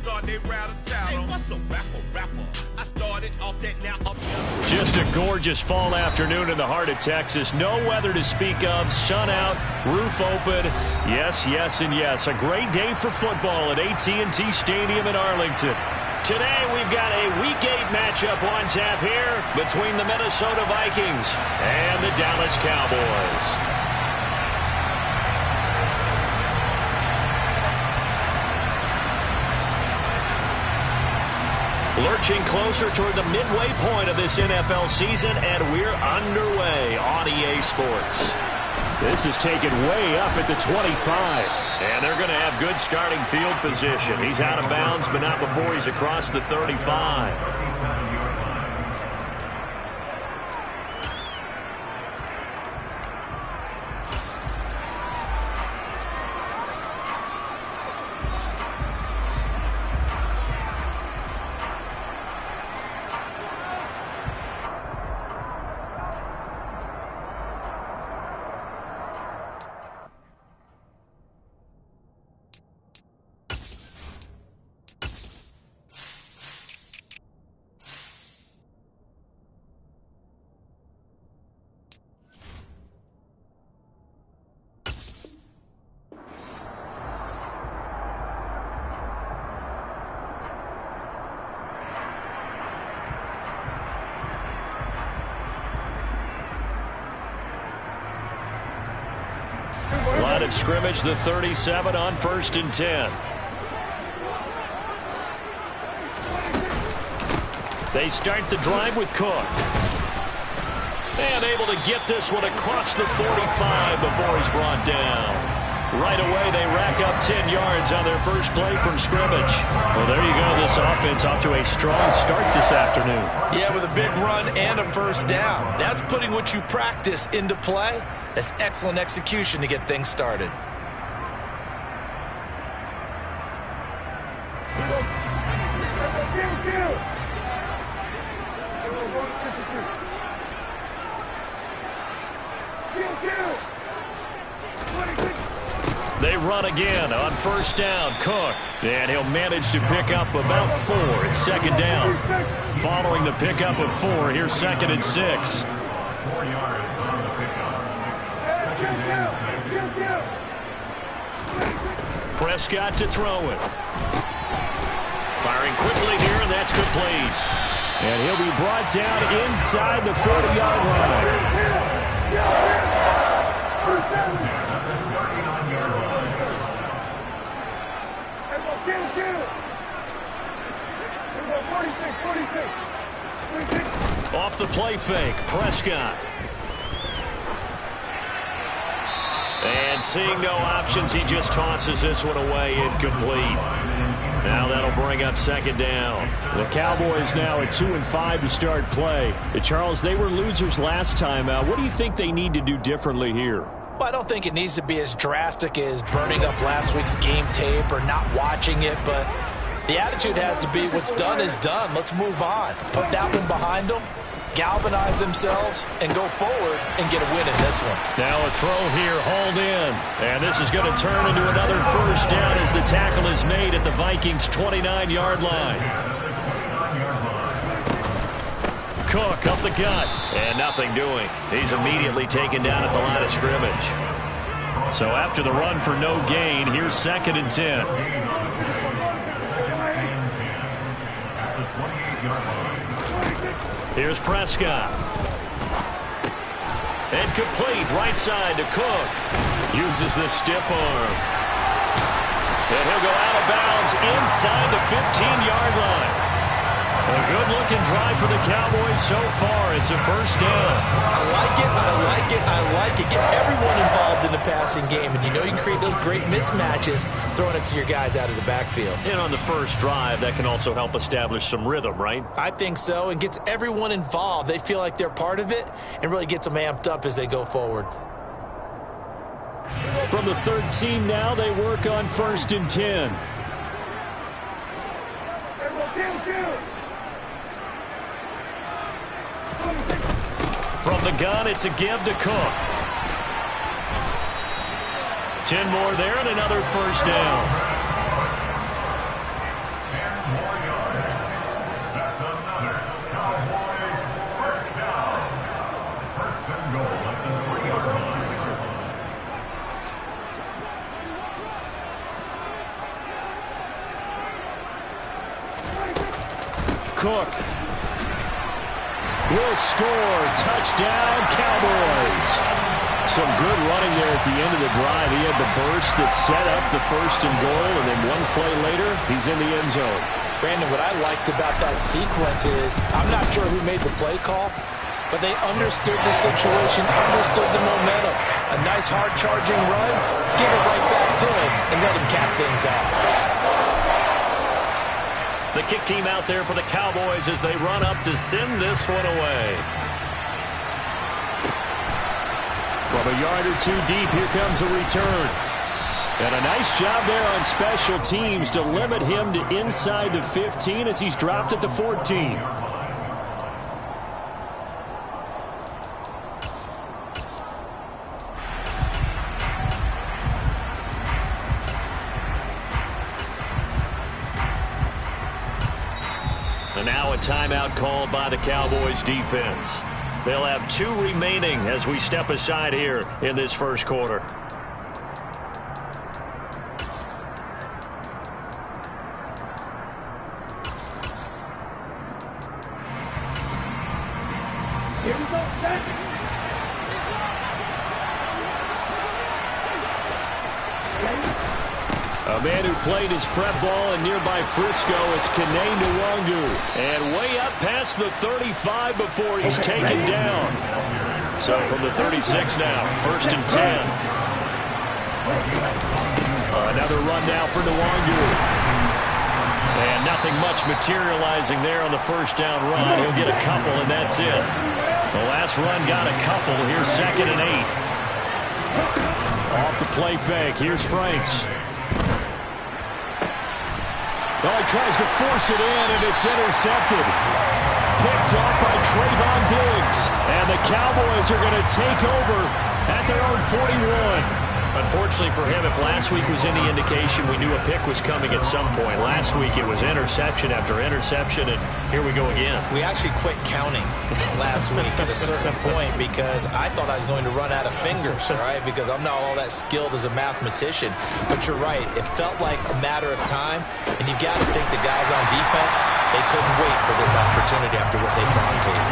thought they rattled tattle. Hey, what's a rapper? I started off that now up here. Just a gorgeous fall afternoon in the heart of Texas. No weather to speak of. Sun out, roof open. Yes, yes, and yes. A great day for football at AT&T Stadium in Arlington. Today we've got a Week 8 matchup on tap here between the Minnesota Vikings and the Dallas Cowboys. Lurching closer toward the midway point of this NFL season, and we're underway on EA Sports. This is taken way up at the 25. And they're going to have good starting field position. He's out of bounds, but not before he's across the 35. Line of scrimmage, the 37 on 1st and 10. They start the drive with Cook. And able to get this one across the 45 before he's brought down. Right away, they rack up 10 yards on their first play from scrimmage. Well, there you go. This offense off to a strong start this afternoon. Yeah, with a big run and a first down. That's putting what you practice into play. That's excellent execution to get things started. They run again on first down. Cook. And he'll manage to pick up about 4. It's second down. Following the pickup of 4, here's 2nd and 6. 4 yards on the pickup. Prescott to throw it. Firing quickly here, and that's complete. And he'll be brought down inside the 40-yard line. Off the play fake, Prescott. And seeing no options, he just tosses this one away, incomplete. Now that'll bring up second down. The Cowboys now at 2-5 to start play. Charles, they were losers last time out. What do you think they need to do differently here? Well, I don't think it needs to be as drastic as burning up last week's game tape or not watching it, but the attitude has to be what's done is done. Let's move on. Put that one behind them, galvanize themselves, and go forward and get a win in this one. Now a throw here, hauled in. And this is going to turn into another first down as the tackle is made at the Vikings' 29-yard line. Cook up the gut, and nothing doing. He's immediately taken down at the line of scrimmage. So after the run for no gain, here's 2nd and 10. Here's Prescott. And complete right side to Cook. Uses the stiff arm. And he'll go out of bounds inside the 15-yard line. A good-looking drive for the Cowboys so far. It's a first down. I like it, I like it, I like it. Get everyone involved in the passing game, and you know you can create those great mismatches throwing it to your guys out of the backfield. And on the first drive, that can also help establish some rhythm, right? I think so, and gets everyone involved. They feel like they're part of it and really gets them amped up as they go forward. From the third team now, they work on 1st and 10. From the gun, it's a give to Cook. 10 more there and another first down. Cook will score. Touchdown, Cowboys. Some good running there at the end of the drive. He had the burst that set up the first and goal, and then one play later, he's in the end zone. Brandon, what I liked about that sequence is I'm not sure who made the play call, but they understood the situation, understood the momentum. A nice hard-charging run, give it right back to him, and let him cap things off. The kick team out there for the Cowboys as they run up to send this one away. From a yard or two deep, here comes a return. And a nice job there on special teams to limit him to inside the 15 as he's dropped at the 14. And now a timeout called by the Cowboys defense. They'll have 2 remaining as we step aside here in this first quarter. Here we go, set. A man who played his prep ball in nearby Frisco, it's Kene Nwangu. And way up past the 35 before he's taken down. So from the 36 now, 1st and 10. Another run now for Nwangu. And nothing much materializing there on the first down run. He'll get a couple, and that's it. The last run got a couple. Here's 2nd and 8. Off the play fake. Here's Franks. Oh, he tries to force it in, and it's intercepted. Picked off by Trayvon Diggs. And the Cowboys are going to take over at their own 41. Unfortunately for him, if last week was any indication, we knew a pick was coming at some point. Last week it was interception after interception, and here we go again. We actually quit counting last week at a certain point because I thought I was going to run out of fingers, right? Because I'm not all that skilled as a mathematician. But you're right. It felt like a matter of time, and you got to think the guys on defense, they couldn't wait for this opportunity after what they saw on tape.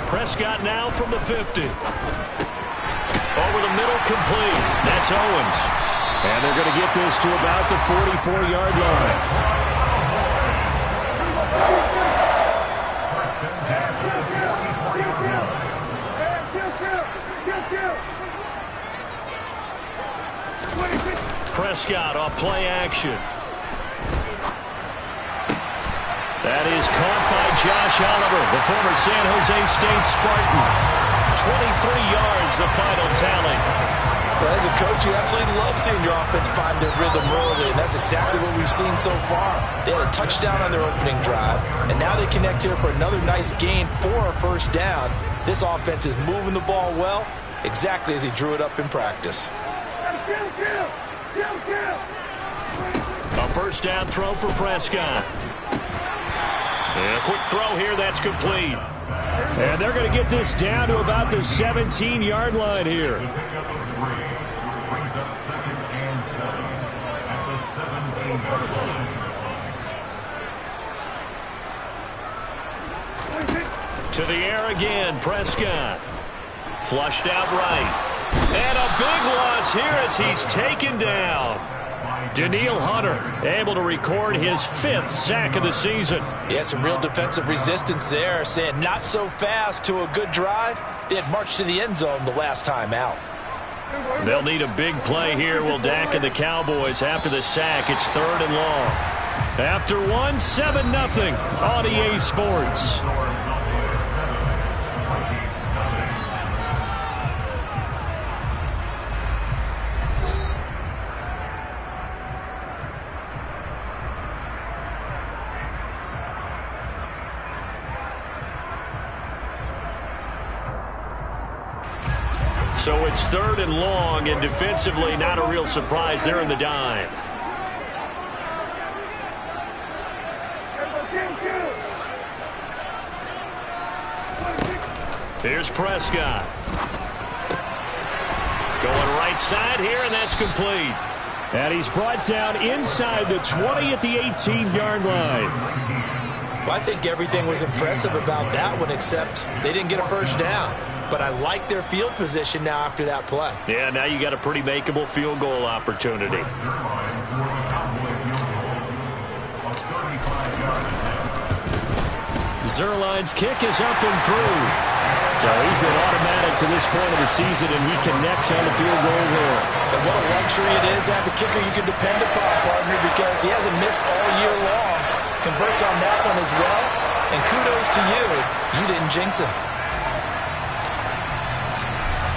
Prescott now from the 50. Over the middle, complete. That's Owens. And they're going to get this to about the 44-yard line. Prescott off play action. That is caught by Josh Oliver, the former San Jose State Spartan. 23 yards, the final tally. Well, as a coach, you absolutely love seeing your offense find their rhythm early, and that's exactly what we've seen so far. They had a touchdown on their opening drive, and now they connect here for another nice gain for a first down. This offense is moving the ball well, exactly as he drew it up in practice. A first down throw for Prescott. And a quick throw here, that's complete. And they're going to get this down to about the 17-yard line here. To the air again, Prescott. Flushed out right. And a big loss here as he's taken down. Daniil Hunter able to record his 5th sack of the season. He had some real defensive resistance there, saying not so fast to a good drive. They had marched to the end zone the last time out. They'll need a big play here, will Dak and the Cowboys after the sack. It's 3rd and long. After one, 7-0 on EA Sports. So it's 3rd and long, and defensively not a real surprise. They're in the dime. Here's Prescott. Going right right side here, and that's complete. And he's brought down inside the 20 at the 18-yard line. Well, I think everything was impressive about that one, except they didn't get a first down. But I like their field position now after that play. Yeah, now you got a pretty makeable field goal opportunity. Zuerlein's kick is up and through. So he's been automatic to this point of the season, and he connects on the field goal there. And what a luxury it is to have a kicker you can depend upon, partner, because he hasn't missed all year long. Converts on that one as well. And kudos to you. You didn't jinx him.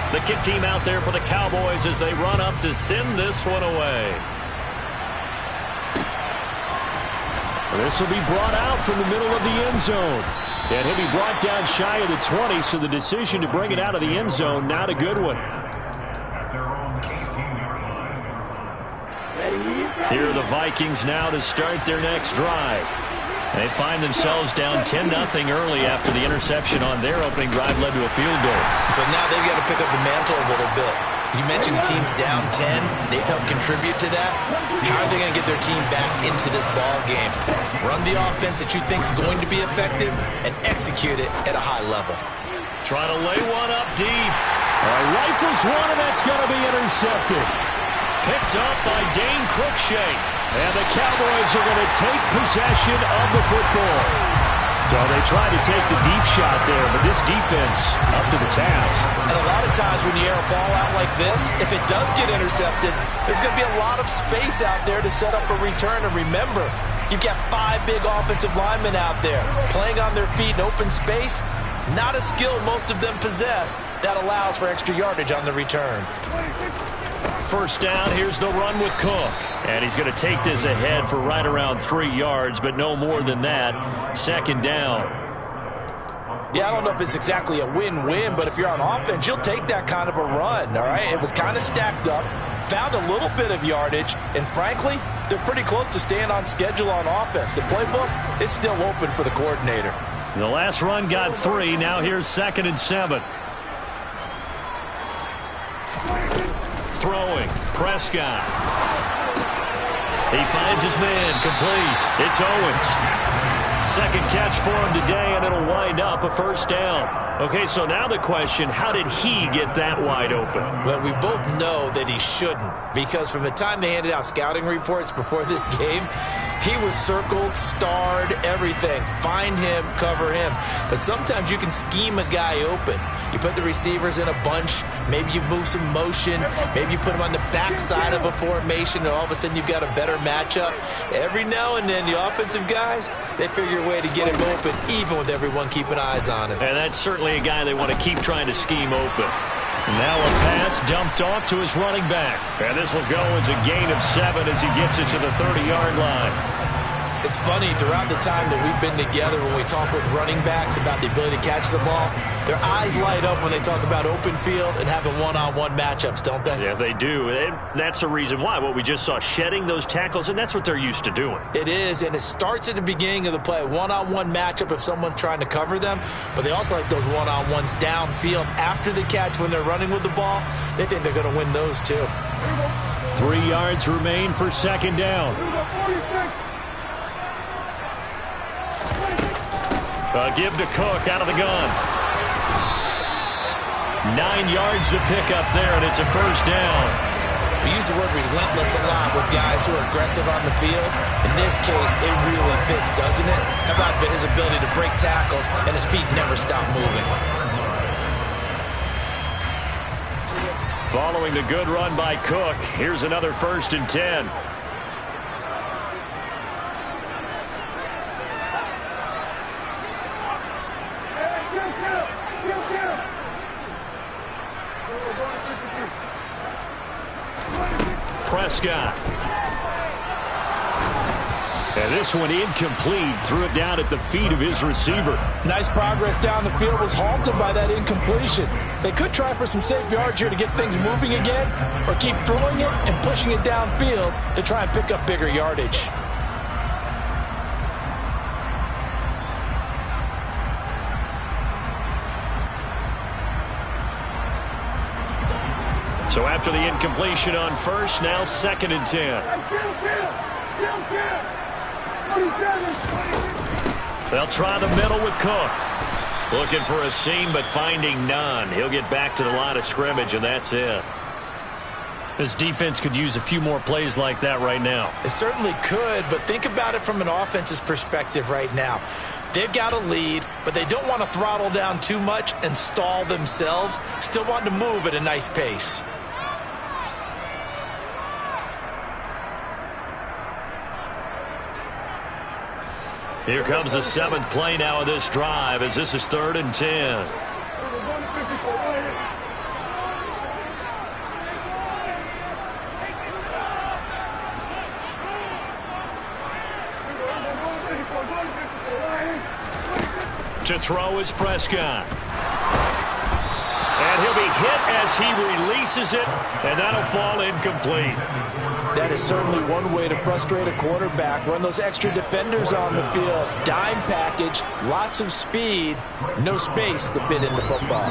The kick team out there for the Cowboys as they run up to send this one away. This will be brought out from the middle of the end zone. And he'll be brought down shy of the 20, so the decision to bring it out of the end zone, not a good one. Here are the Vikings now to start their next drive. They find themselves down 10-0 early after the interception on their opening drive led to a field goal. So now they've got to pick up the mantle a little bit. You mentioned the team's down 10. They've helped contribute to that. How are they going to get their team back into this ball game? Run the offense that you think is going to be effective and execute it at a high level. Trying to lay one up deep. Rifles one, and that's going to be intercepted. Picked up by Dane Cruikshank. And the Cowboys are going to take possession of the football. So they tried to take the deep shot there, but this defense up to the task. And a lot of times when you air a ball out like this, if it does get intercepted, there's going to be a lot of space out there to set up a return. And remember, you've got 5 big offensive linemen out there playing on their feet in open space. Not a skill most of them possess. That allows for extra yardage on the return. First down, here's the run with Cook. And he's going to take this ahead for right around 3 yards, but no more than that. Second down. Yeah, I don't know if it's exactly a win-win, but if you're on offense, you'll take that kind of a run, all right? It was kind of stacked up, found a little bit of yardage, and frankly, they're pretty close to staying on schedule on offense. The playbook is still open for the coordinator. The last run got 3. Now here's 2nd and 7. Throwing, Prescott. He finds his man, complete. It's Owens. Second catch for him today, and it'll wind up a first down. Okay, so now the question, how did he get that wide open? Well, we both know that he shouldn't, because from the time they handed out scouting reports before this game, he was circled, starred, everything. Find him, cover him. But sometimes you can scheme a guy open. You put the receivers in a bunch. Maybe you move some motion. Maybe you put him on the backside of a formation, and all of a sudden you've got a better matchup. Every now and then, the offensive guys, they figure a way to get him open, even with everyone keeping eyes on him. And that's certainly a guy they want to keep trying to scheme open. Now a pass dumped off to his running back. And this will go as a gain of 7 as he gets it to the 30-yard line. It's funny, throughout the time that we've been together, when we talk with running backs about the ability to catch the ball, their eyes light up when they talk about open field and having one-on-one matchups, don't they? Yeah, they do. And that's the reason why. What we just saw, shedding those tackles, and that's what they're used to doing. It is, and it starts at the beginning of the play. One-on-one matchup if someone's trying to cover them, but they also like those one-on-ones downfield after the catch when they're running with the ball. They think they're going to win those too. 3 yards remain for second down. Give to Cook out of the gun. 9 yards to pick up there, and it's a first down. We use the word relentless a lot with guys who are aggressive on the field. In this case, it really fits, doesn't it? How about his ability to break tackles and his feet never stop moving? Following the good run by Cook, here's another 1st and 10. Prescott. And this one incomplete. Threw it down at the feet of his receiver. Nice progress down the field, was halted by that incompletion. They could try for some safe yards here to get things moving again, or keep throwing it and pushing it downfield to try and pick up bigger yardage. So after the incompletion on first, now 2nd and 10. They'll try the middle with Cook. Looking for a seam, but finding none. He'll get back to the line of scrimmage, and that's it. This defense could use a few more plays like that right now. It certainly could, but think about it from an offense's perspective right now. They've got a lead, but they don't want to throttle down too much and stall themselves. Still want to move at a nice pace. Here comes the 7th play now of this drive, as this is 3rd and 10. To throw is Prescott. And he'll be hit as he releases it, and that'll fall incomplete. That is certainly one way to frustrate a quarterback. Run those extra defenders on the field. Dime package, lots of speed, no space to fit in the football.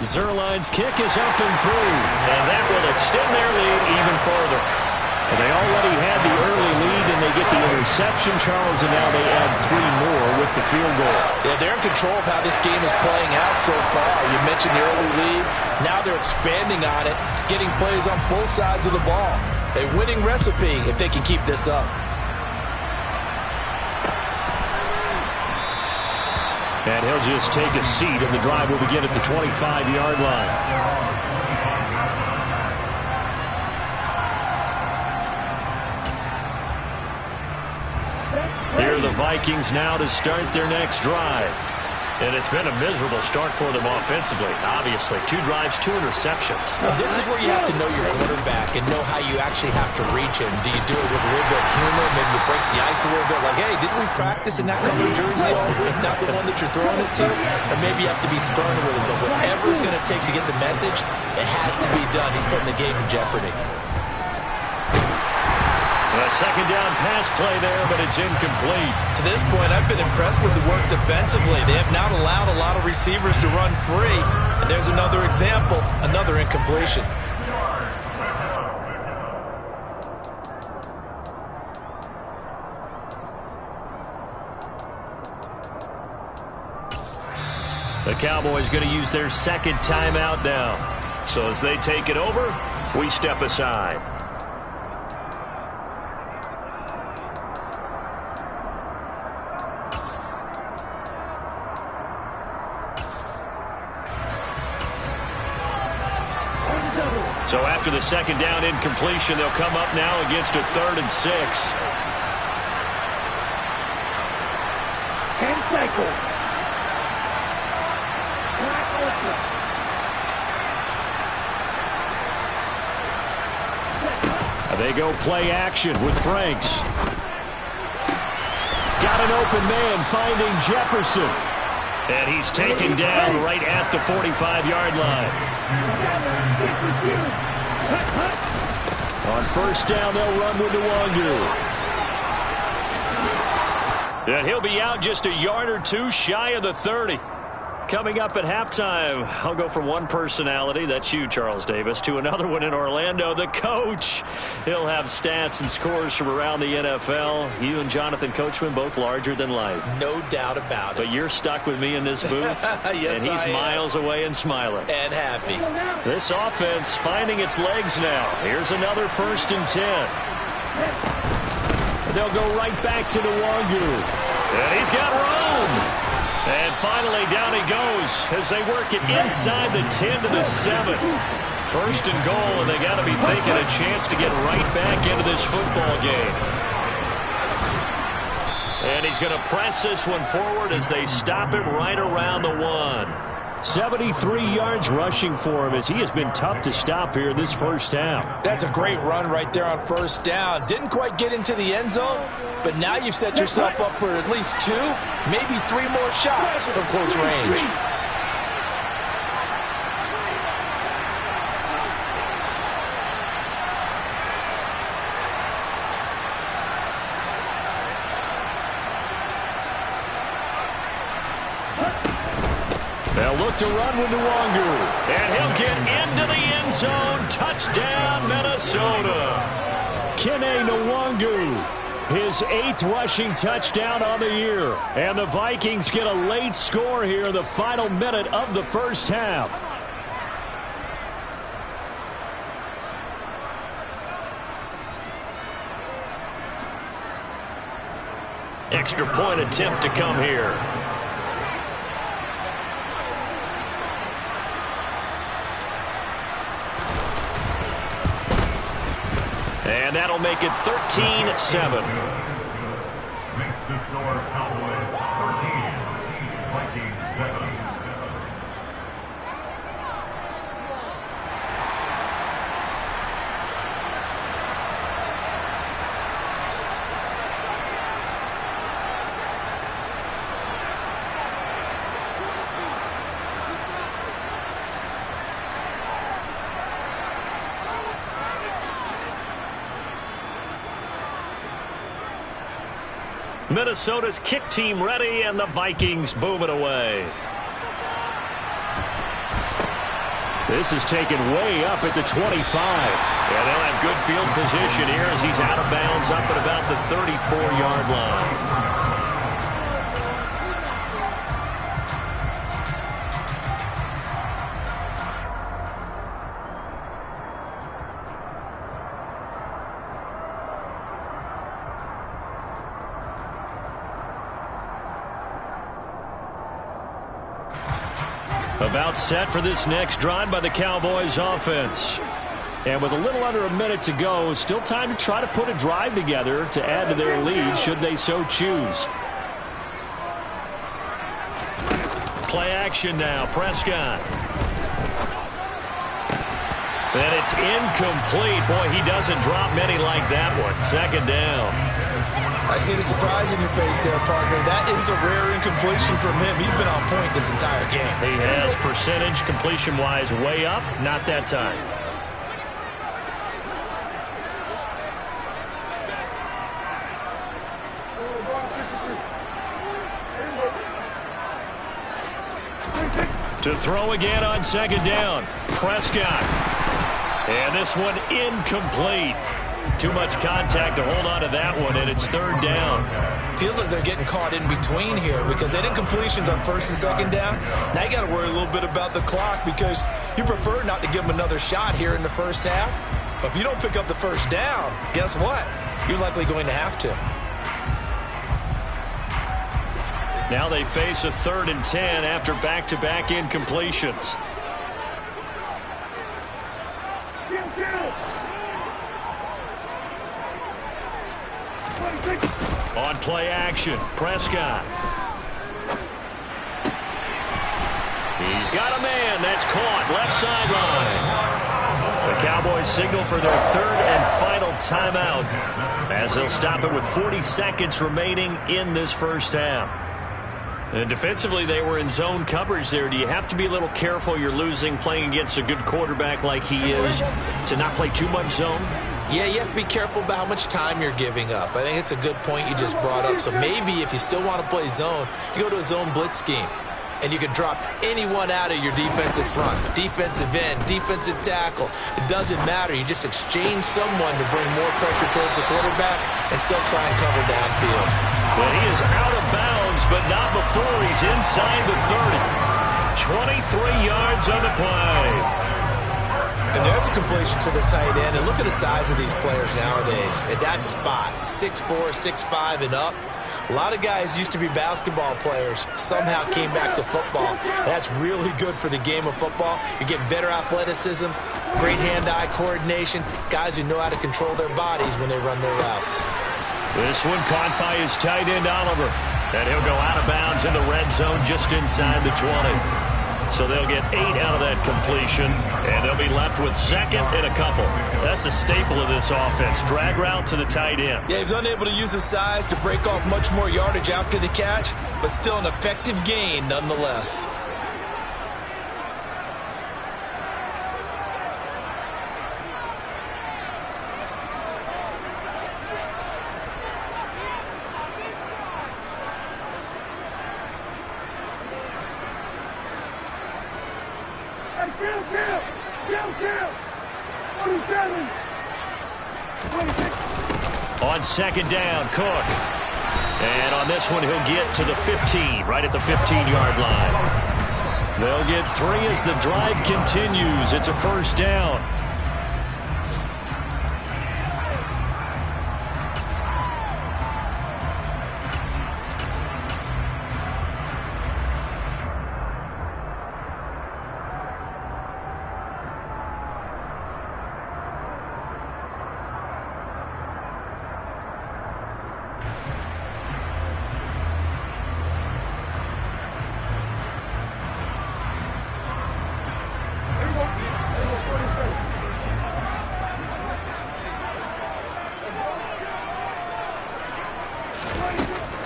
Zerline's kick is up and through, and that will extend their lead even further. Well, they already had the early lead, and they get the interception, Charles, and now they add 3 more with the field goal. Yeah, they're in control of how this game is playing out so far. You mentioned the early lead. Now they're expanding on it, getting plays on both sides of the ball. A winning recipe if they can keep this up. And he'll just take a seat, and the drive will begin at the 25-yard line. Here are the Vikings now to start their next drive. And it's been a miserable start for them offensively, obviously. 2 drives, 2 interceptions. Well, this is where you have to know your quarterback and know how you actually have to reach him. Do you do it with a little bit of humor? Maybe you break the ice a little bit, like, hey, didn't we practice in that color jersey all week? Not the one that you're throwing it to? Or maybe you have to be stern with him. But whatever it's going to take to get the message, it has to be done. He's putting the game in jeopardy. A 2nd down pass play there, but it's incomplete. To this point, I've been impressed with the work defensively. They have not allowed a lot of receivers to run free. And there's another example, another incompletion. The Cowboys going to use their 2nd timeout now. So as they take it over, we step aside. So after the 2nd down incompletion, they'll come up now against a 3rd and 6. 10 seconds. They go play action with Franks. Got an open man finding Jefferson. And he's taken down right at the 45-yard line. On 1st down, they'll run with Nwangu. And he'll be out just a yard or 2 shy of the 30. Coming up at halftime, I'll go from one personality, that's you, Charles Davis, to another one in Orlando, the coach. He'll have stats and scores from around the NFL. You and Jonathan Coachman, both larger than life. No doubt about it. But you're stuck with me in this booth, yes, and he's miles away and smiling. And happy. This offense finding its legs now. Here's another 1st and 10. They'll go right back to Nwangu. And he's got room. And finally, down he goes as they work it inside the 10 to the 7. 1st and goal, and they got to be thinking a chance to get right back into this football game. And he's going to press this one forward as they stop him right around the 1. 73 yards rushing for him as he has been tough to stop here this 1st half. That's a great run right there on 1st down. Didn't quite get into the end zone, but now you've set yourself up for at least 2, maybe 3 more shots from close range. They'll They'll look to run with Nwangu. And he'll get into the end zone. Touchdown, Minnesota. Kene Nwangu. His 8th rushing touchdown on the year. And the Vikings get a late score here in the final minute of the first half. Extra point attempt to come here. And that'll make it 13-7. Makes the score Cowboys 13, Vikings 7. Minnesota's kick team ready, and the Vikings boom it away. This is taken way up at the 25. Yeah, they'll have good field position here as he's out of bounds up at about the 34-yard line. About set for this next drive by the Cowboys offense. And with a little under a minute to go, still time to try to put a drive together to add to their lead should they so choose. Play action now. Prescott. And it's incomplete. Boy, he doesn't drop many like that one. Second down. I see the surprise in your face there, partner. That is a rare incompletion from him. He's been on point this entire game. He has percentage completion-wise way up. Not that time. To throw again on second down. Prescott. And this one incomplete. Too much contact to hold on to that one, and it's third down. Feels like they're getting caught in between here because they did incompletions on first and second down. Now you got to worry a little bit about the clock because you prefer not to give them another shot here in the first half. But if you don't pick up the first down, guess what? You're likely going to have to. Now they face a 3rd and 10 after back-to-back incompletions. On play action, Prescott. He's got a man. That's caught. Left sideline. The Cowboys signal for their 3rd and final timeout as they'll stop it with 40 seconds remaining in this first half. And defensively, they were in zone coverage there. Do you have to be a little careful you're losing playing against a good quarterback like he is to not play too much zone? Yeah, you have to be careful about how much time you're giving up. I think it's a good point you just brought up. So maybe if you still want to play zone, you go to a zone blitz scheme. And you can drop anyone out of your defensive front. Defensive end, defensive tackle. It doesn't matter. You just exchange someone to bring more pressure towards the quarterback and still try and cover downfield. But he is out of bounds, but not before he's inside the 30. 23 yards on the play. And there's a completion to the tight end. And look at the size of these players nowadays. At that spot, 6'4", 6'5", and up. A lot of guys used to be basketball players, somehow came back to football. That's really good for the game of football. You're getting better athleticism, great hand-eye coordination, guys who know how to control their bodies when they run their routes. This one caught by his tight end, Oliver. And he'll go out of bounds in the red zone just inside the 20. So they'll get 8 out of that completion, and they'll be left with 2nd and a couple. That's a staple of this offense. Drag route to the tight end. Yeah, he was unable to use his size to break off much more yardage after the catch, but still an effective gain nonetheless. Kill. 47. 26. On second down, Cook. And on this one, he'll get to the 15, right at the 15-yard line. They'll get 3 as the drive continues. It's a first down.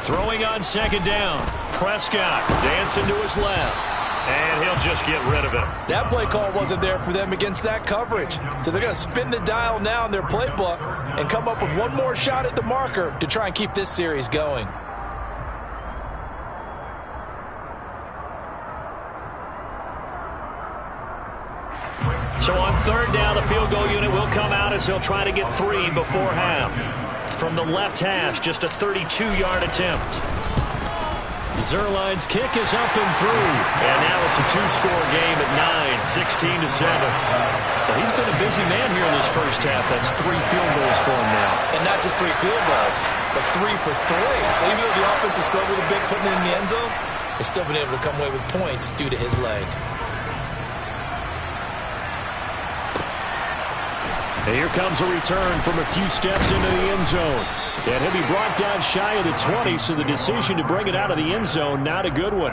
Throwing on second down. Prescott dancing to his left. And he'll just get rid of it. That play call wasn't there for them against that coverage. So they're going to spin the dial now in their playbook and come up with one more shot at the marker to try and keep this series going. So on third down, the field goal unit will come out as he'll try to get 3 before half. From the left hash, just a 32-yard attempt. Zerline's kick is up and through. And now it's a 2-score game at 9, 16-7. So he's been a busy man here in this first half. That's 3 field goals for him now. And not just 3 field goals, but 3 for 3. So even though the offense has struggled a bit putting it in the end zone, they've still been able to come away with points due to his leg. And here comes a return from a few steps into the end zone. And he'll be brought down shy of the 20, so the decision to bring it out of the end zone, not a good one.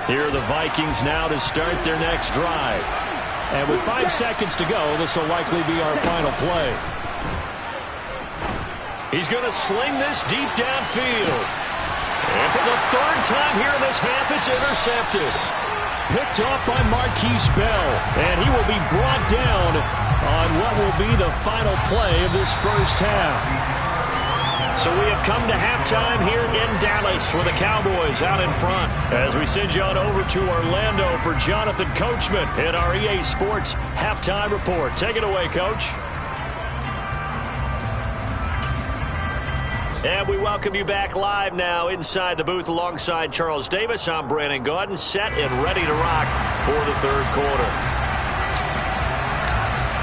Here are the Vikings now to start their next drive. And with 5 seconds to go, this will likely be our final play. He's going to sling this deep downfield. And for the 3rd time here in this half, it's intercepted. Picked off by Marquise Bell. And he will be brought down on what will be the final play of this first half. So we have come to halftime here in Dallas with the Cowboys out in front. As we send you on over to Orlando for Jonathan Coachman in our EA Sports Halftime Report. Take it away, Coach. And we welcome you back live now inside the booth alongside Charles Davis. I'm Brandon Gaudin, set and ready to rock for the 3rd quarter.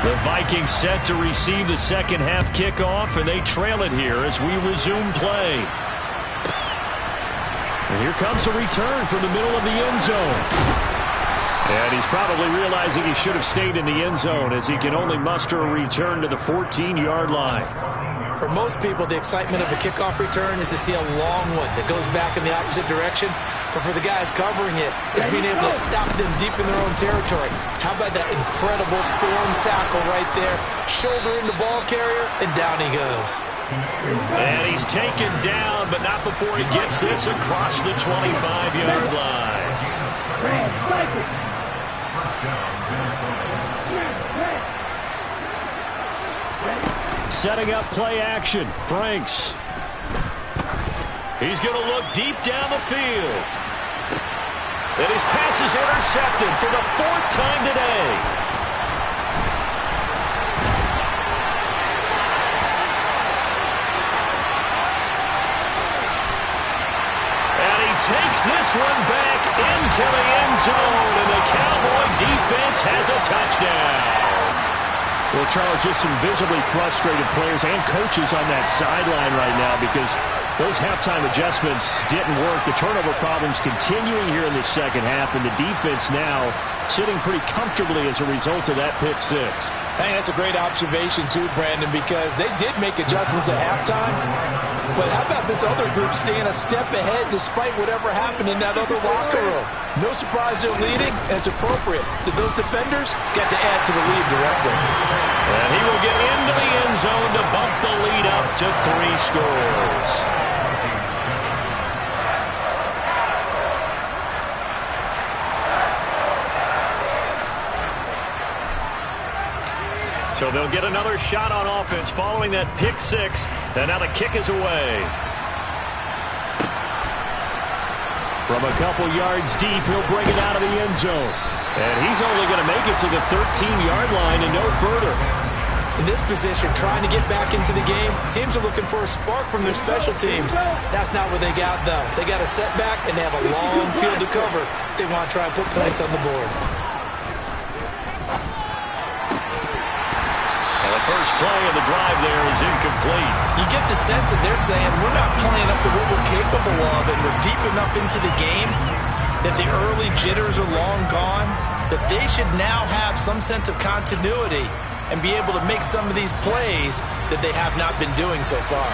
The Vikings set to receive the second half kickoff, and they trail it here as we resume play. And here comes a return from the middle of the end zone. And he's probably realizing he should have stayed in the end zone as he can only muster a return to the 14-yard line. For most people, the excitement of the kickoff return is to see a long one that goes back in the opposite direction. But for the guys covering it, it's being able to stop them deep in their own territory. How about that incredible form tackle right there? Shoulder into ball carrier, and down he goes. And he's taken down, but not before he gets this across the 25-yard line. Setting up play action. Franks. He's going to look deep down the field. And his pass is intercepted for the 4th time today. And he takes this one back into the end zone. And the Cowboy defense has a touchdown. Well, Charles, just some visibly frustrated players and coaches on that sideline right now because those halftime adjustments didn't work. The turnover problems continuing here in the second half, and the defense now sitting pretty comfortably as a result of that pick 6. Hey, that's a great observation, too, Brandon, because they did make adjustments at halftime. But how about this other group staying a step ahead despite whatever happened in that other locker room? No surprise they're leading, and it's appropriate that those defenders got to add to the lead directly. And he will get into the end zone to bump the lead up to 3 scores. So they'll get another shot on offense following that pick six. And now the kick is away. From a couple yards deep, he'll bring it out of the end zone. And he's only going to make it to the 13-yard line and no further. In this position, trying to get back into the game, teams are looking for a spark from their special teams. That's not what they got, though. They got a setback, and they have a long field to cover if they want to try and put points on the board. And the first play of the drive there is incomplete. You get the sense that they're saying, we're not playing up to what we're capable of, and we're deep enough into the game that the early jitters are long gone, that they should now have some sense of continuity and be able to make some of these plays that they have not been doing so far.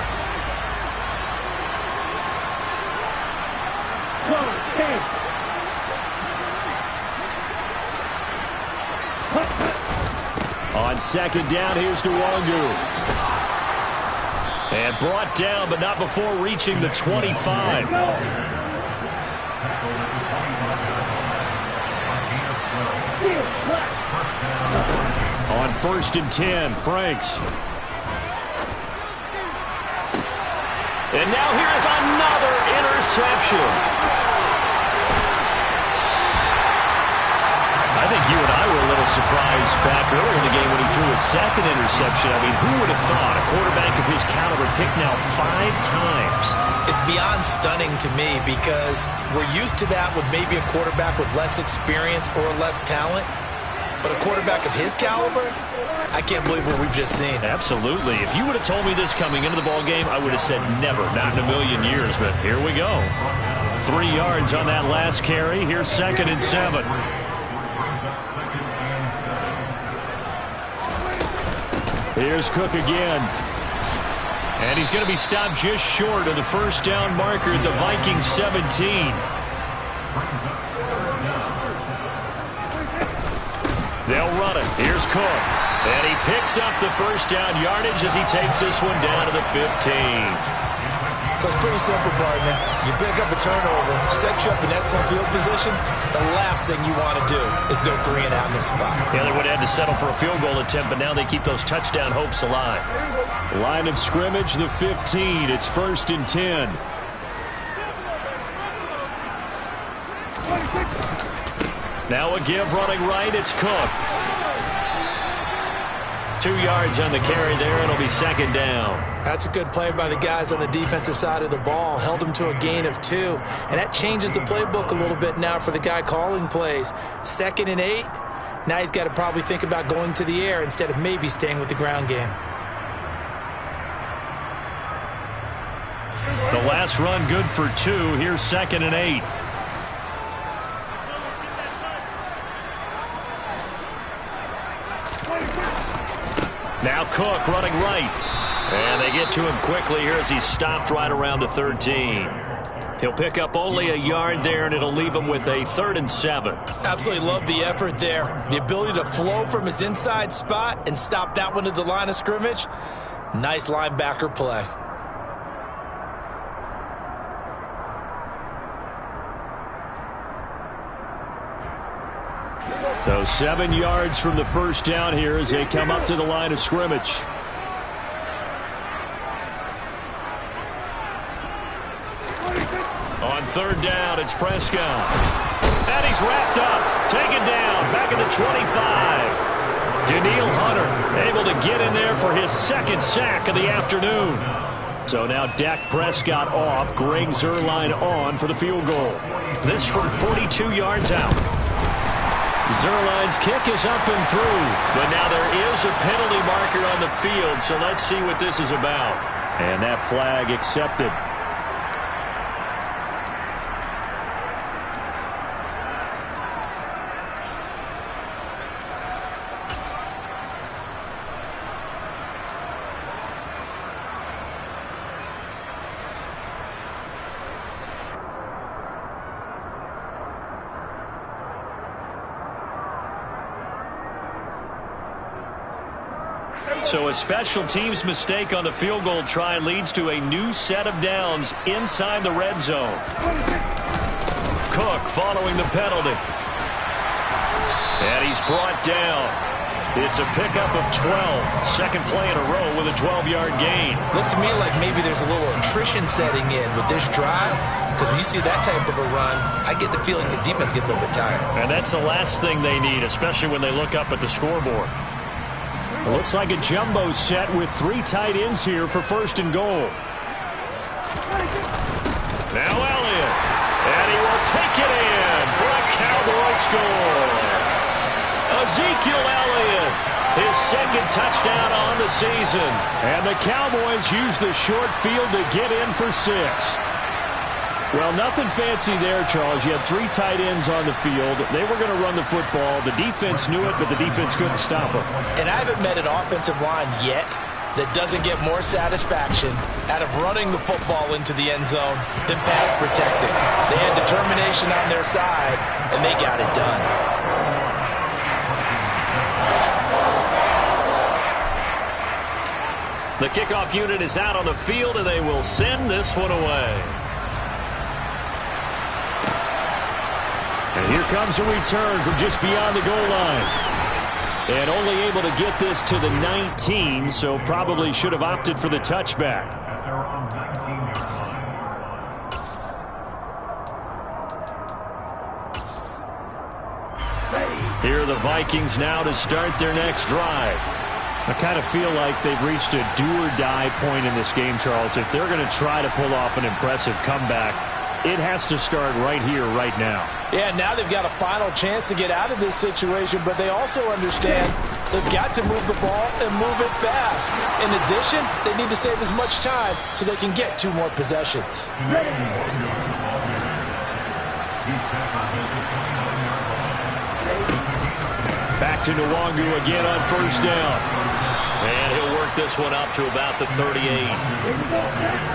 On second down, here's Nwangu. And brought down, but not before reaching the 25. On 1st and 10, Franks. And now here is another interception. I think you and I were a little surprised back earlier in the game when he threw a second interception. I mean, who would have thought a quarterback of his caliber picked now 5 times? It's beyond stunning to me because we're used to that with maybe a quarterback with less experience or less talent. But a quarterback of his caliber, I can't believe what we've just seen. Absolutely. If you would have told me this coming into the ball game, I would have said never, not in a million years. But here we go. 3 yards on that last carry. Here's 2nd and 7. Here's Cook again. And he's going to be stopped just short of the first down marker at the Vikings 17. They'll run it. Here's Cook. And he picks up the first down yardage as he takes this one down to the 15. So it's pretty simple, partner. You pick up a turnover, set you up in excellent field position. The last thing you want to do is go 3 and out in this spot. Yeah, they would have had to settle for a field goal attempt, but now they keep those touchdown hopes alive. Line of scrimmage, the 15. It's 1st and 10. Now a give running right. It's Cook. 2 yards on the carry there. It'll be 2nd down. That's a good play by the guys on the defensive side of the ball. Held him to a gain of 2. And that changes the playbook a little bit now for the guy calling plays. 2nd and 8. Now he's got to probably think about going to the air instead of maybe staying with the ground game. The last run good for 2. Here's 2nd and 8. Now Cook running right. And they get to him quickly here as he's stopped right around the 13. He'll pick up only a yard there, and it'll leave him with a 3rd and 7. Absolutely love the effort there. The ability to flow from his inside spot and stop that one at the line of scrimmage. Nice linebacker play. So 7 yards from the first down here as they come up to the line of scrimmage. On 3rd down, it's Prescott. And he's wrapped up, taken down, back at the 25. Daniil Hunter able to get in there for his 2nd sack of the afternoon. So now Dak Prescott off, Greg Zuerlein on for the field goal. This from 42 yards out. Zuerlein's kick is up and through, but now there is a penalty marker on the field, so let's see what this is about. And that flag accepted. So a special teams mistake on the field goal try leads to a new set of downs inside the red zone. Cook following the penalty. And he's brought down. It's a pickup of 12. Second play in a row with a 12-yard gain. Looks to me like maybe there's a little attrition setting in with this drive, because when you see that type of a run, I get the feeling the defense gets a little bit tired. And that's the last thing they need, especially when they look up at the scoreboard. It looks like a jumbo set with 3 tight ends here for first and goal. Now Elliott, and he will take it in for a Cowboy score. Ezekiel Elliott, his second touchdown on the season. And the Cowboys use the short field to get in for 6. Well, nothing fancy there, Charles. You had 3 tight ends on the field. They were going to run the football. The defense knew it, but the defense couldn't stop them. And I haven't met an offensive line yet that doesn't get more satisfaction out of running the football into the end zone than pass protecting. They had determination on their side, and they got it done. The kickoff unit is out on the field, and they will send this one away. And here comes a return from just beyond the goal line. And only able to get this to the 19, so probably should have opted for the touchback. Here are the Vikings now to start their next drive. I kind of feel like they've reached a do-or-die point in this game, Charles. If they're going to try to pull off an impressive comeback, it has to start right here, right now. Yeah, now they've got a final chance to get out of this situation, but they also understand they've got to move the ball and move it fast. In addition, they need to save as much time so they can get 2 more possessions. Back to Nwangu again on first down. And he'll work this one up to about the 38.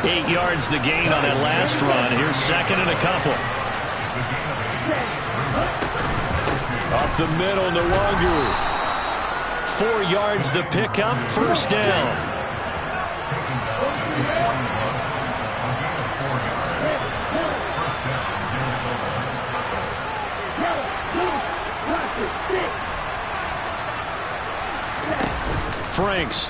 8 yards the gain on that last run. Here's second and a couple. Up the middle, Nwangu. 4 yards the pickup, first down. Franks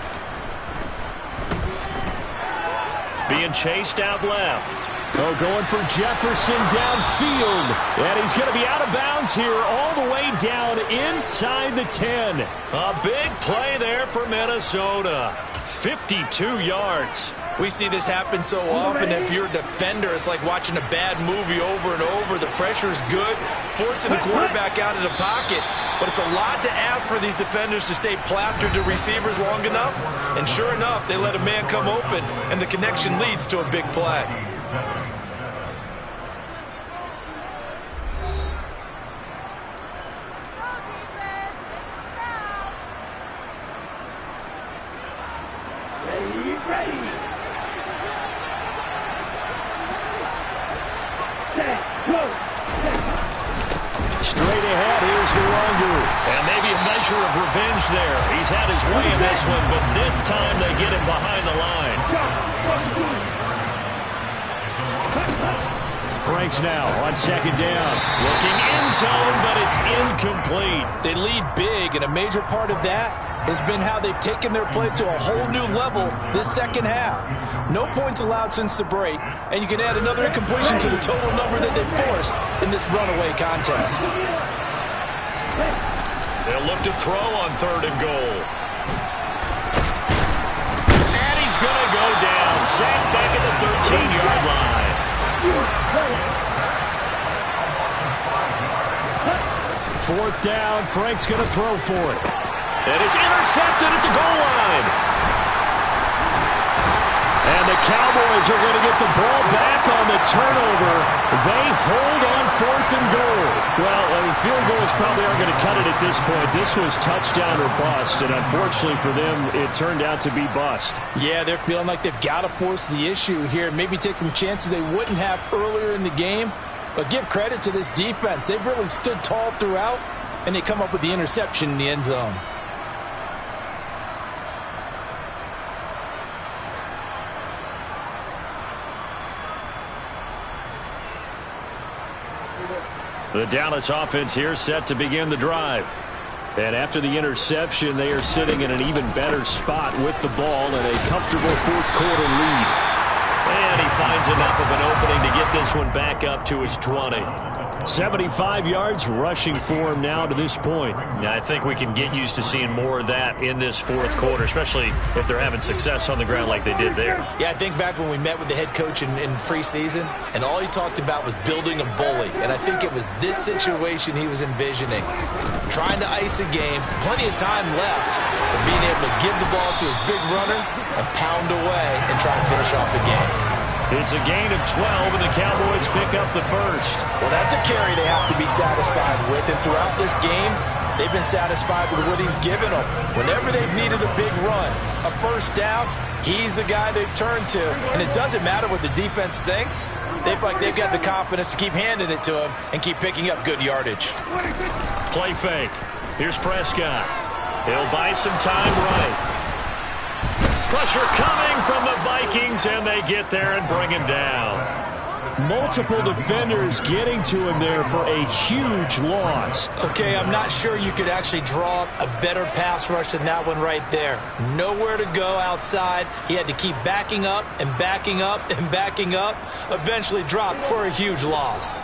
being chased out left. Oh, going for Jefferson downfield. And he's going to be out of bounds here all the way down inside the 10. A big play there for Minnesota. 52 yards. We see this happen so often. If you're a defender, it's like watching a bad movie over and over. The pressure is good, forcing the quarterback out of the pocket. But it's a lot to ask for these defenders to stay plastered to receivers long enough. And sure enough, they let a man come open, and the connection leads to a big play. Straight ahead, here's Nwangu. And maybe a measure of revenge there. He's had his way in this one, but this time they get him behind the line. Franks now on second down. Looking end zone, but it's incomplete. They lead big, and a major part of that has been how they've taken their play to a whole new level this second half. No points allowed since the break, and you can add another incompletion to the total number that they've forced in this runaway contest. They'll look to throw on third and goal. And he's going to go down. Sacked back at the 13-yard line. Fourth down, Frank's going to throw for it. And it's intercepted at the goal line. And the Cowboys are going to get the ball back on the turnover. They hold on fourth and goal. Well, field goals probably aren't going to cut it at this point. This was touchdown or bust, and unfortunately for them, it turned out to be bust. Yeah, they're feeling like they've got to force the issue here. Maybe take some chances they wouldn't have earlier in the game. But give credit to this defense. They've really stood tall throughout, and they come up with the interception in the end zone. The Dallas offense here set to begin the drive. And after the interception, they are sitting in an even better spot with the ball in a comfortable fourth-quarter lead. And he finds enough of an opening to get this one back up to his 20. 75 yards rushing for him now to this point. Yeah, I think we can get used to seeing more of that in this fourth quarter, especially if they're having success on the ground like they did there. Yeah, I think back when we met with the head coach in preseason, and all he talked about was building a bully. And I think it was this situation he was envisioning. Trying to ice a game, plenty of time left, but being able to give the ball to his big runner and pound away and try and finish off the game. It's a gain of 12, and the Cowboys pick up the first. Well, that's a carry they have to be satisfied with. And throughout this game, they've been satisfied with what he's given them. Whenever they've needed a big run, a first down, he's the guy they've turned to. And it doesn't matter what the defense thinks. They've got the confidence to keep handing it to him and keep picking up good yardage. Play fake. Here's Prescott. He'll buy some time right. Pressure coming from the Vikings, and they get there and bring him down. Multiple defenders getting to him there for a huge loss. Okay, I'm not sure you could actually draw up a better pass rush than that one right there. Nowhere to go outside. He had to keep backing up and backing up and backing up. Eventually dropped for a huge loss.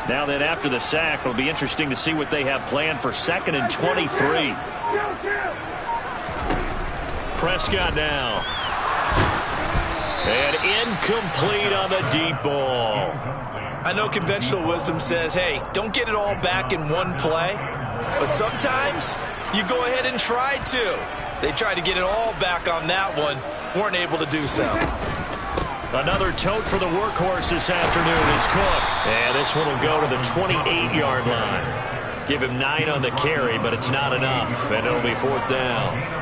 Now then, after the sack, it'll be interesting to see what they have planned for 2nd and 23. Prescott now. And incomplete on the deep ball. I know conventional wisdom says, hey, don't get it all back in one play. But sometimes you go ahead and try to. They tried to get it all back on that one. Weren't able to do so. Another tote for the workhorse this afternoon. It's Cook. And this one will go to the 28-yard line. Give him 9 on the carry, but it's not enough. And it'll be 4th down.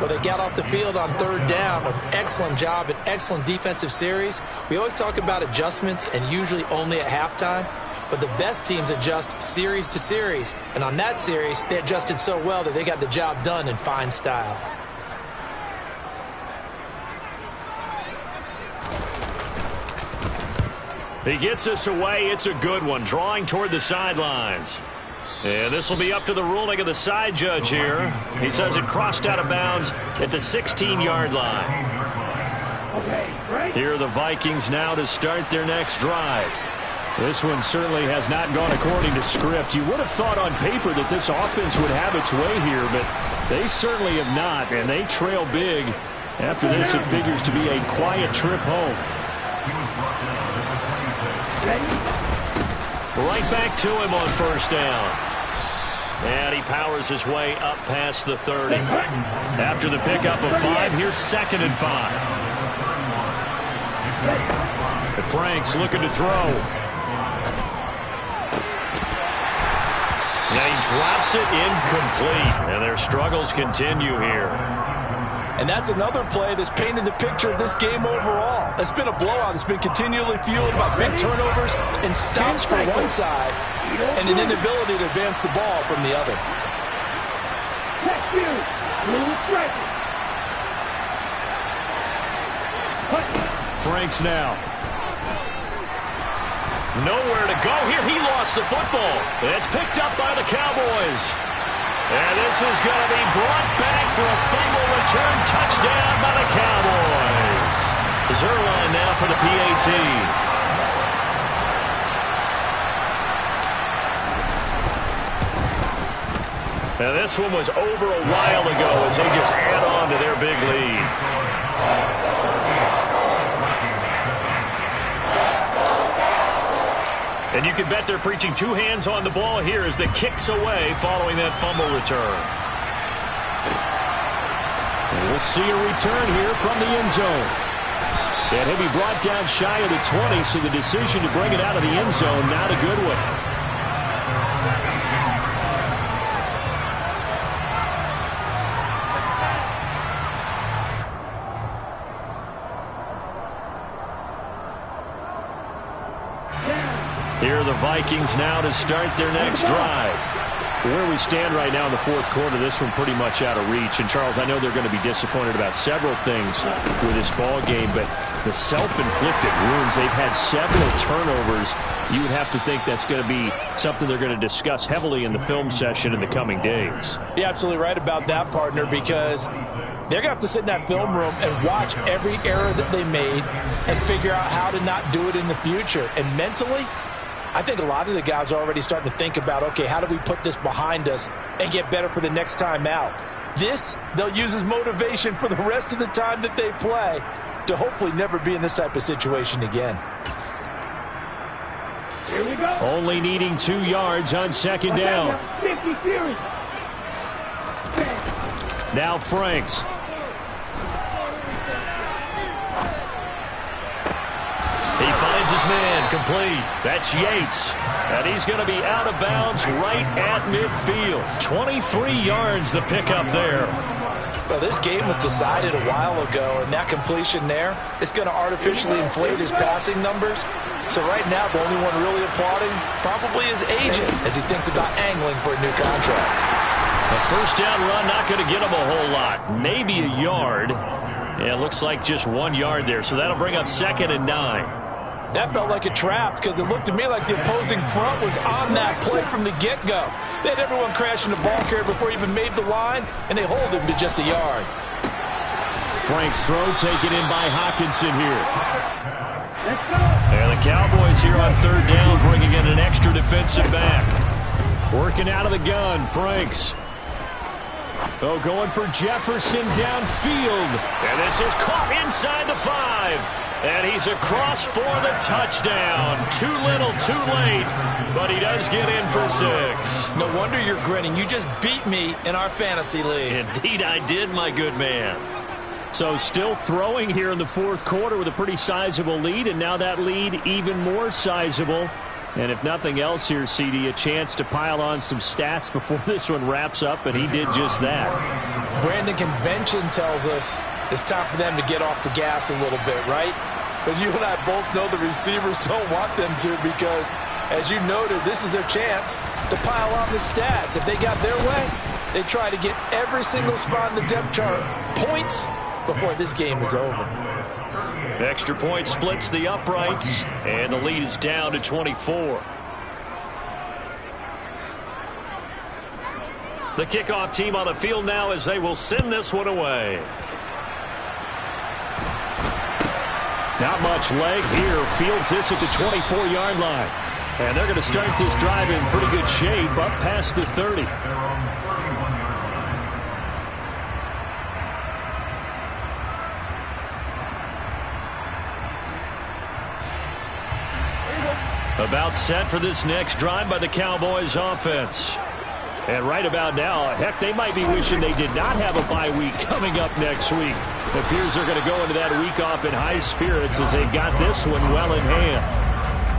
Well, they got off the field on 3rd down. An excellent job, an excellent defensive series. We always talk about adjustments and usually only at halftime. But the best teams adjust series to series. And on that series, they adjusted so well that they got the job done in fine style. He gets us away. It's a good one. Drawing toward the sidelines. And this will be up to the ruling of the side judge here. He says it crossed out of bounds at the 16-yard line. Here are the Vikings now to start their next drive. This one certainly has not gone according to script. You would have thought on paper that this offense would have its way here, but they certainly have not, and they trail big. After this, it figures to be a quiet trip home. Right back to him on 1st down. And he powers his way up past the 30. After the pickup of 5, here's 2nd and 5. Frank's looking to throw. And he drops it incomplete. And their struggles continue here. And that's another play that's painted the picture of this game overall. It's been a blowout. It's been continually fueled by big turnovers and stops from one side and an inability to advance the ball from the other. Franks now. Nowhere to go here. He lost the football. It's picked up by the Cowboys. And this is going to be brought back for a fumble return touchdown by the Cowboys. Zerline now for the PAT. Now this one was over a while ago as they just add on to their big lead. And you can bet they're preaching 2 hands on the ball here as the kick's away following that fumble return. We'll see a return here from the end zone. And he'll be brought down shy of the 20, so the decision to bring it out of the end zone, not a good one. Here are the Vikings now to start their next drive. Where we stand right now in the fourth quarter, this one pretty much out of reach. And, Charles, I know they're going to be disappointed about several things with this ball game, but the self-inflicted wounds. They've had several turnovers. You would have to think that's going to be something they're going to discuss heavily in the film session in the coming days. You're absolutely right about that, partner, because they're going to have to sit in that film room and watch every error that they made and figure out how to not do it in the future. And mentally, I think a lot of the guys are already starting to think about, okay, how do we put this behind us and get better for the next time out? This, they'll use as motivation for the rest of the time that they play to hopefully never be in this type of situation again. Here we go. Only needing 2 yards on second down. 50 series. Now Franks. He finds his man, complete. That's Yates. And he's going to be out of bounds right at midfield. 23 yards the pickup there. Well, this game was decided a while ago, and that completion there is going to artificially inflate his passing numbers. So right now, the only one really applauding probably his agent as he thinks about angling for a new contract. A first down run, not going to get him a whole lot. Maybe a yard. Yeah, it looks like just 1 yard there. So that'll bring up 2nd and 9. That felt like a trap because it looked to me like the opposing front was on that play from the get-go. They had everyone crashing the ball carrier before he even made the line, and they hold him to just a yard. Frank's throw taken in by Hawkinson here. Let's go. And the Cowboys here on 3rd down, bringing in an extra defensive back. Working out of the gun, Franks. Oh, going for Jefferson downfield. And this is caught inside the 5. And he's across for the touchdown. Too little, too late. But he does get in for 6. No wonder you're grinning. You just beat me in our fantasy league. Indeed I did, my good man. So still throwing here in the 4th quarter with a pretty sizable lead. And now that lead even more sizable. And if nothing else here, CD, a chance to pile on some stats before this one wraps up, and he did just that. Brandon, convention tells us it's time for them to get off the gas a little bit, right? But you and I both know the receivers don't want them to because, as you noted, this is their chance to pile on the stats. If they got their way, they try to get every single spot in the depth chart points before this game is over. Extra point splits the uprights, and the lead is down to 24. The kickoff team on the field now as they will send this one away. Not much leg here. Fields this at the 24-yard line. And they're going to start this drive in pretty good shape up past the 30. About set for this next drive by the Cowboys offense. And right about now, heck, they might be wishing they did not have a bye week coming up next week. It appears they're going to go into that week off in high spirits as they got this one well in hand.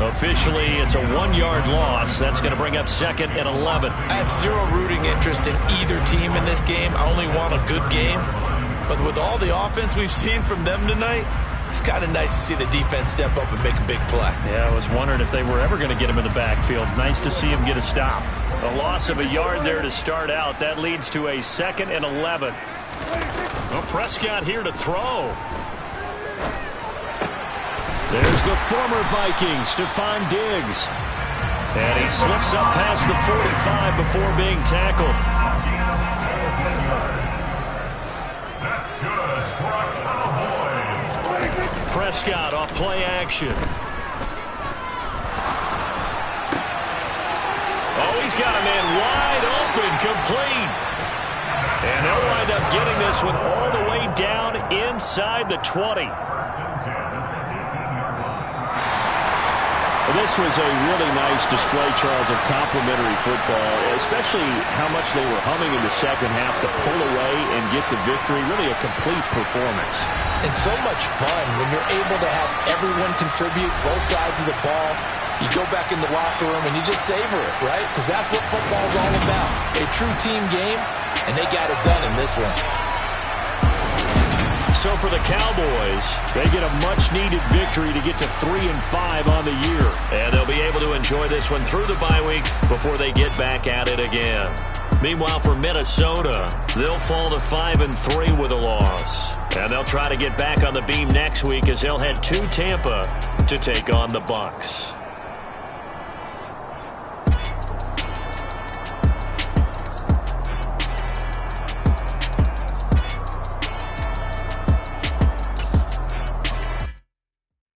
Officially, it's a 1-yard loss. That's going to bring up 2nd and 11. I have zero rooting interest in either team in this game. I only want a good game. But with all the offense we've seen from them tonight, it's kind of nice to see the defense step up and make a big play. Yeah, I was wondering if they were ever going to get him in the backfield. Nice to see him get a stop. A loss of a yard there to start out. That leads to a 2nd and 11. Well, Prescott here to throw. There's the former Viking, Stephon Diggs. And he slips up past the 45 before being tackled. That's good for a Cowboys. Prescott off play action. Oh, he's got a man wide open, complete. And they'll wind up getting this one all the way down inside the 20. This was a really nice display, Charles, of complimentary football, especially how much they were humming in the second half to pull away and get the victory. Really a complete performance. And so much fun when you're able to have everyone contribute both sides of the ball. You go back in the locker room and you just savor it, right? Because that's what football's all about. A true team game, and they got it done in this one. So for the Cowboys, they get a much-needed victory to get to 3-5 on the year. And they'll be able to enjoy this one through the bye week before they get back at it again. Meanwhile, for Minnesota, they'll fall to 5-3 with a loss. And they'll try to get back on the beam next week as they'll head to Tampa to take on the Bucs.